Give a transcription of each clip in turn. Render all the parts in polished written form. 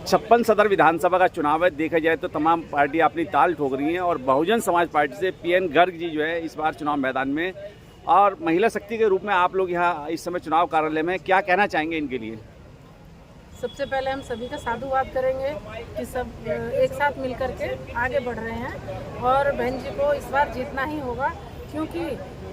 56 सदर विधानसभा का चुनाव है। देखा जाए तो तमाम पार्टी अपनी ताल ठोक रही हैं और बहुजन समाज पार्टी से पीएन गर्ग जी जो है इस बार चुनाव मैदान में, और महिला शक्ति के रूप में आप लोग यहाँ इस समय चुनाव कार्यालय में क्या कहना चाहेंगे इनके लिए? सबसे पहले हम सभी का साधुवाद करेंगे कि सब एक साथ मिलकर के आगे बढ़ रहे हैं और बहन जी को इस बार जीतना ही होगा, क्योंकि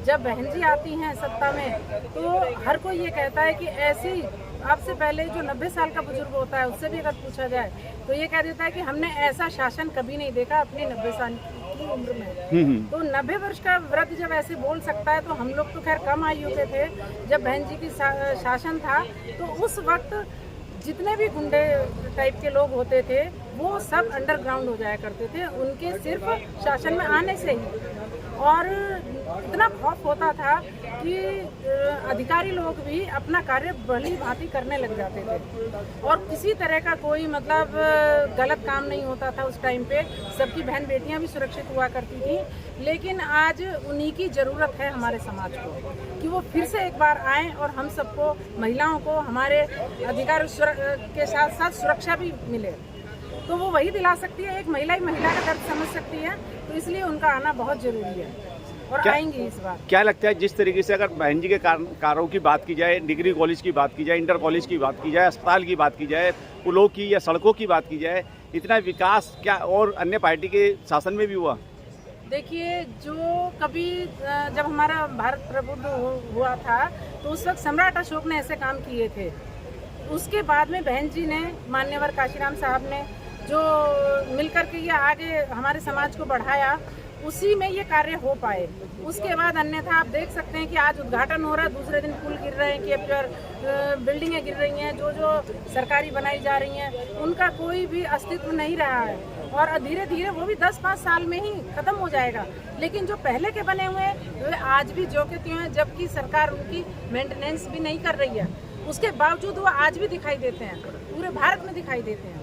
जब बहन जी आती हैं सत्ता में तो हर कोई ये कहता है कि ऐसी, आपसे पहले जो 90 साल का बुजुर्ग होता है उससे भी अगर पूछा जाए तो ये कह देता है कि हमने ऐसा शासन कभी नहीं देखा अपनी 90 साल की उम्र में। तो 90 वर्ष का वृद्ध जब ऐसे बोल सकता है तो हम लोग तो खैर कम आयु के थे जब बहन जी की शासन था, तो उस वक्त जितने भी गुंडे टाइप के लोग होते थे वो सब अंडरग्राउंड हो जाया करते थे उनके सिर्फ शासन में आने से ही, और इतना खौफ होता था कि अधिकारी लोग भी अपना कार्य भली भांति करने लग जाते थे और किसी तरह का कोई मतलब गलत काम नहीं होता था उस टाइम पे। सबकी बहन बेटियां भी सुरक्षित हुआ करती थी, लेकिन आज उन्हीं की ज़रूरत है हमारे समाज को कि वो फिर से एक बार आएँ और हम सबको, महिलाओं को हमारे अधिकार के साथ साथ सुरक्षा भी मिले। तो वो वही दिला सकती है, एक महिला ही महिला का दर्द समझ सकती है, तो इसलिए उनका आना बहुत ज़रूरी है और आएंगे इस बार। क्या लगता है जिस तरीके से अगर बहन जी के कार्यों की बात की जाए, डिग्री कॉलेज की बात की जाए, इंटर कॉलेज की बात की जाए, अस्पताल की बात की जाए, पुलों की या सड़कों की बात की जाए, इतना विकास क्या और अन्य पार्टी के शासन में भी हुआ? देखिए, जो कभी जब हमारा भारत प्रबुद्ध हुआ था तो उस वक्त सम्राट अशोक ने ऐसे काम किए थे। उसके बाद में बहन जी ने, मान्यवर काशीराम साहब ने जो मिलकर के ये आगे हमारे समाज को बढ़ाया, उसी में ये कार्य हो पाए। उसके बाद अन्यथा आप देख सकते हैं कि आज उद्घाटन हो रहा है, दूसरे दिन पुल गिर रहे हैं, केपचर बिल्डिंगें गिर रही हैं, जो सरकारी बनाई जा रही हैं उनका कोई भी अस्तित्व नहीं रहा है और धीरे धीरे वो भी 10-5 साल में ही खत्म हो जाएगा। लेकिन जो पहले के बने हुए हैं वे आज भी जो के त्यों हैं, जबकि सरकार उनकी मेंटेनेंस भी नहीं कर रही है, उसके बावजूद वो आज भी दिखाई देते हैं, पूरे भारत में दिखाई देते हैं।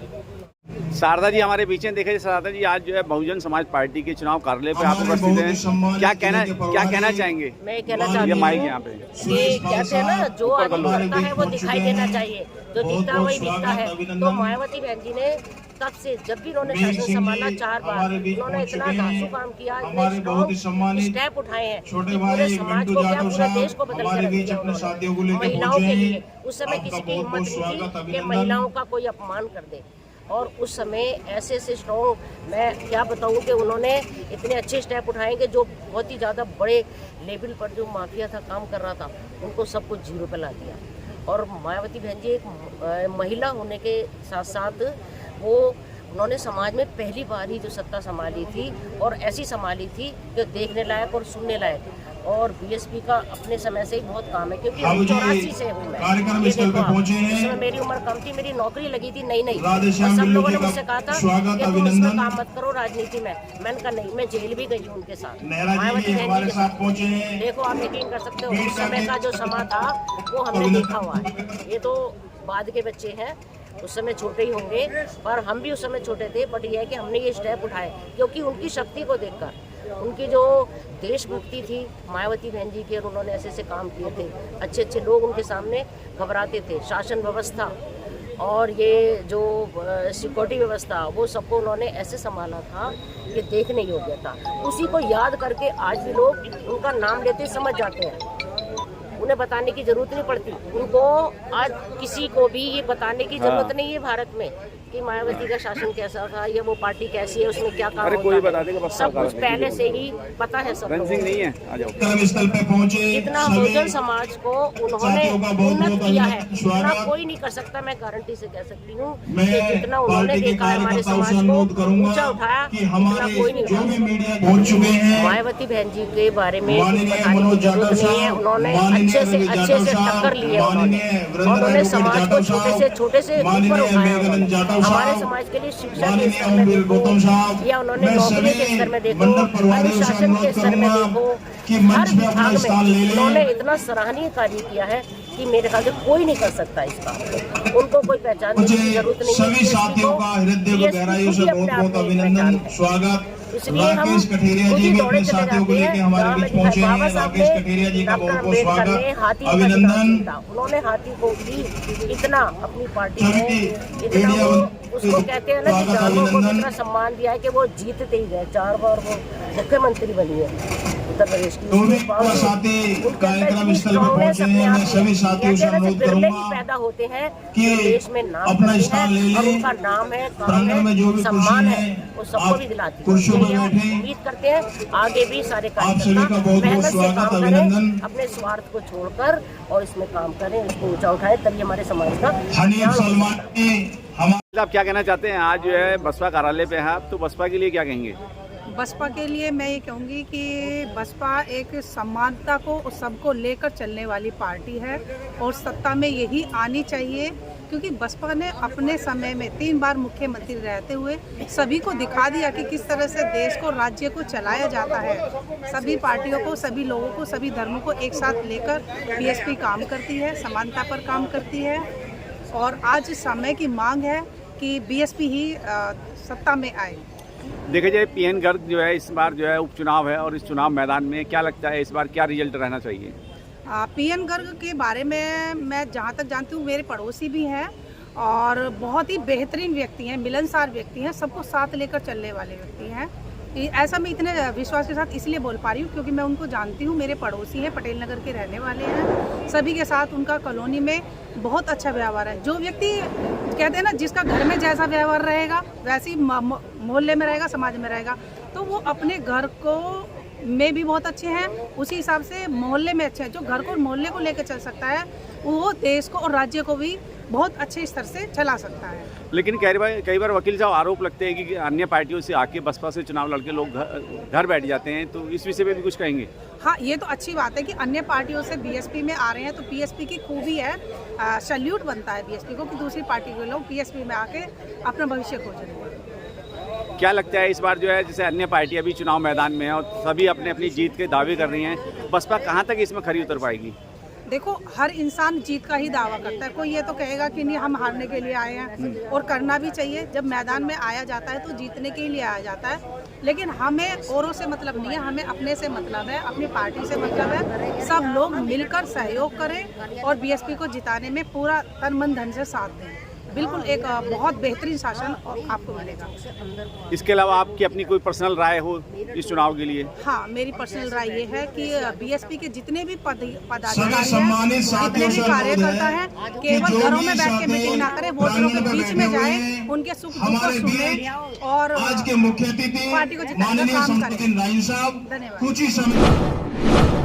शारदा जी हमारे बीच में, देखे शारदा जी आज जो है बहुजन समाज पार्टी के चुनाव कार्यालय पे आप उपस्थित हैं, क्या कहना चाहेंगे? मैं कहना चाहती हूँ माइक यहाँ पे कि कहते हैं ना, जो आदमी करता है वो दिखाई देना चाहिए, जो दिखता है वही दिखता है। तो मायावती बहन जी ने तब से जब भी उन्होंने शासन संभाला 4 बार उन्होंने इतना धांसू काम किया, इतने स्टेप उठाए हैं कि पूरे समाज को क्या, पूरे देश को बदल के रख दिया। महिलाओं के लिए उस समय किसी की हिम्मत नहीं थी कि महिलाओं का कोई अपमान कर दे, और उस समय ऐसे स्ट्रॉन्ग, मैं क्या बताऊं कि उन्होंने इतने अच्छे स्टेप उठाए कि जो बहुत ही ज़्यादा बड़े लेवल पर जो माफिया था, काम कर रहा था, उनको सब कुछ जीरो पे ला दिया। और मायावती बहन जी एक महिला होने के साथ साथ उन्होंने समाज में पहली बार ही जो सत्ता संभाली थी और ऐसी संभाली थी जो देखने लायक और सुनने लायक। और बीएसपी का अपने समय से ही बहुत काम है, क्योंकि 84 से हूँ मैं, मेरी उम्र कम थी, मेरी नौकरी लगी थी नई, और सब लोगों ने मुझसे कहा था कि तुम इसमें काम मत करो राजनीति में। मैंने कहा नहीं, मैं जेल भी गई हूँ उनके साथ, मायावती बहन जी के साथ। देखो, आप यकीन कर सकते हो उस समय का जो समा था वो हमने देखा हुआ है। ये तो बाद के बच्चे हैं, उस समय छोटे ही होंगे, पर हम भी उस समय छोटे थे, बट यह है कि हमने ये स्टेप उठाए क्योंकि उनकी शक्ति को देखकर, उनकी जो देशभक्ति थी मायावती बहन जी की, और उन्होंने ऐसे काम किए थे। अच्छे लोग उनके सामने घबराते थे। शासन व्यवस्था और ये जो सिक्योरिटी व्यवस्था, वो सबको उन्होंने ऐसे संभाला था कि देखने योग्य था। उसी को याद करके आज भी लोग उनका नाम लेते समझ जाते हैं, उन्हें बताने की जरूरत नहीं पड़ती। उनको आज किसी को भी ये बताने की जरूरत नहीं है भारत में कि मायावती का शासन कैसा था या वो पार्टी कैसी है, उसमें क्या काम होता है, सब कुछ पहले से ही पता है सब लोगों को। जितना बहुजन समाज को उन्होंने उन्नत किया है उतना कोई नहीं कर सकता। मैं गारंटी से कह सकती हूँ कि जितना उन्होंने देखा है हमारे समाज को ऊंचा उठाया, उतना कोई नहीं। मायावती बहन जी के बारे में बताने की जरूरत नहीं है, उन्होंने अच्छे से टक्कर लिए उन्होंने समाज को छोटे से ऊपर उठाया। हमारे समाज के लिए शिक्षा के स्तर में देखो, या उन्होंने नौकरी के स्तर में देखो, अनुशासन के स्तर में देखो, हर विभाग में उन्होंने इतना सराहनीय कार्य किया है कि मेरे ख्याल से कोई नहीं कर सकता इसका। उनको कोई पहचानने की जरूरत नहीं है। इसलिए हम राकेश कठेरिया खुद जी ही भी दौड़े अपने चले साथियों को जाते लेके हैं। हमारे जहाँ बीच में पहुंचे बाबा हैं। साहब राकेश ने कठेरिया जी का डॉक्टर बहुत बहुत अम्बेडकर ने स्वागत, हाथी का अभिनंदन। उन्होंने हाथी को भी इतना अपनी पार्टी सभी में इतना वो उसको कहते हैं ना कि स्वागत, जानवरों को अभिनंदन। इतना सम्मान दिया है कि वो जीतते ही गए। 4 बार वो मुख्यमंत्री बनी है उत्तर प्रदेश की। तो भी उसके बावजूद साथी उनके अंदर कार्यक्रम इतनी स्थल पर strongness पहुंचे अपने हैं। आप मैं में। सभी साथियों से कहते हैं ना, अनुरोध बिरले ही करूंगा पैदा होते हैं कि जो देश में नाम अपना करते स्थान ले हैं और लें। उनका नाम है, काम प्रांगण में जो भी है, सम्मान कुर्सी है, है, वो सबको आप भी दिलाती कुर्सियों पर है। बैठें। उम्मीद करते हैं आगे भी सारे आप सभी कार्यकर्ता का बहुत बहुत मेहनत से स्वागत, काम अभिनंदन। करें, अपने स्वार्थ को छोड़कर और इसमें काम करें, इसको ऊंचा उठाएं, तभी हमारे समाज का हनीफ कल्याण हो सलमान सकता है। ने हमारे आप क्या कहना चाहते हैं? आज जो है बसपा कार्यालय पे है आप, तो बसपा के लिए क्या कहेंगे? बसपा के लिए मैं ये कहूँगी कि बसपा एक समानता को और सबको लेकर चलने वाली पार्टी है और सत्ता में यही आनी चाहिए, क्योंकि बसपा ने अपने समय में 3 बार मुख्यमंत्री रहते हुए सभी को दिखा दिया कि किस तरह से देश को, राज्य को चलाया जाता है। सभी पार्टियों को, सभी लोगों को, सभी धर्मों को एक साथ लेकर बीएसपी काम करती है, समानता पर काम करती है और आज समय की मांग है कि बीएसपी ही सत्ता में आए। देखा जाए पीएन गर्ग जो है इस बार जो है उपचुनाव है और इस चुनाव मैदान में क्या लगता है इस बार क्या रिजल्ट रहना चाहिए? पीएन गर्ग के बारे में मैं जहाँ तक जानती हूँ, मेरे पड़ोसी भी हैं और बहुत ही बेहतरीन व्यक्ति हैं, मिलनसार व्यक्ति हैं, सबको साथ लेकर चलने वाले व्यक्ति हैं। ऐसा मैं इतने विश्वास के साथ इसलिए बोल पा रही हूँ क्योंकि मैं उनको जानती हूँ, मेरे पड़ोसी हैं, पटेल नगर के रहने वाले हैं। सभी के साथ उनका कॉलोनी में बहुत अच्छा व्यवहार है। जो व्यक्ति कहते हैं ना, जिसका घर में जैसा व्यवहार रहेगा वैसे ही मोहल्ले में रहेगा, समाज में रहेगा, तो वो अपने घर को में भी बहुत अच्छे हैं, उसी हिसाब से मोहल्ले में अच्छे हैं। जो घर को, मोहल्ले को लेकर चल सकता है वो देश को और राज्य को भी बहुत अच्छे स्तर से चला सकता है। लेकिन कई बार वकील साहब आरोप लगते हैं कि अन्य पार्टियों से आके बसपा से चुनाव लड़के लोग घर बैठ जाते हैं, तो इस विषय पे भी कुछ कहेंगे? हाँ, ये तो अच्छी बात है कि अन्य पार्टियों से बीएसपी में आ रहे हैं, तो बीएसपी की खूबी है, सैल्यूट बनता है बीएसपी को कि दूसरी पार्टी के लोग बीएसपी में आके अपना भविष्य खोजेंगे। क्या लगता है इस बार जो है जैसे अन्य पार्टियां भी चुनाव मैदान में हैं और सभी अपने अपनी जीत के दावे कर रही हैं, बसपा कहां तक इसमें खरी उतर पाएगी? देखो, हर इंसान जीत का ही दावा करता है, कोई ये तो कहेगा कि नहीं हम हारने के लिए आए हैं, और करना भी चाहिए। जब मैदान में आया जाता है तो जीतने के लिए आया जाता है, लेकिन हमें औरों से मतलब नहीं है, हमें अपने से मतलब है, अपनी पार्टी से मतलब है। सब लोग मिलकर सहयोग करें और बीएसपी को जिताने में पूरा तन मन धन से साथ दें। बिल्कुल एक बहुत बेहतरीन शासन आपको मिलेगा। इसके अलावा आपकी अपनी कोई पर्सनल राय हो इस चुनाव के लिए? हाँ, मेरी पर्सनल राय ये है कि बीएसपी के जितने भी पदाधिकारी सभी सम्मानित हैं, साथियों जितने भी से कार्यकर्ता अनुरोध है हैं, कि केवल जो घरों भी में बैठ के साथी मीटिंग ना करें, वोटरों के प्रांगण में बीच में बैठे हुए जाएं, हैं, उनके सुख दुख को हमारे सुनें बीच और आज के मुख्य अतिथि पार्टी को जिताने का माननीय काम शमसुद्दीन करें। राइन साहब धन्यवाद। कुछ ही समय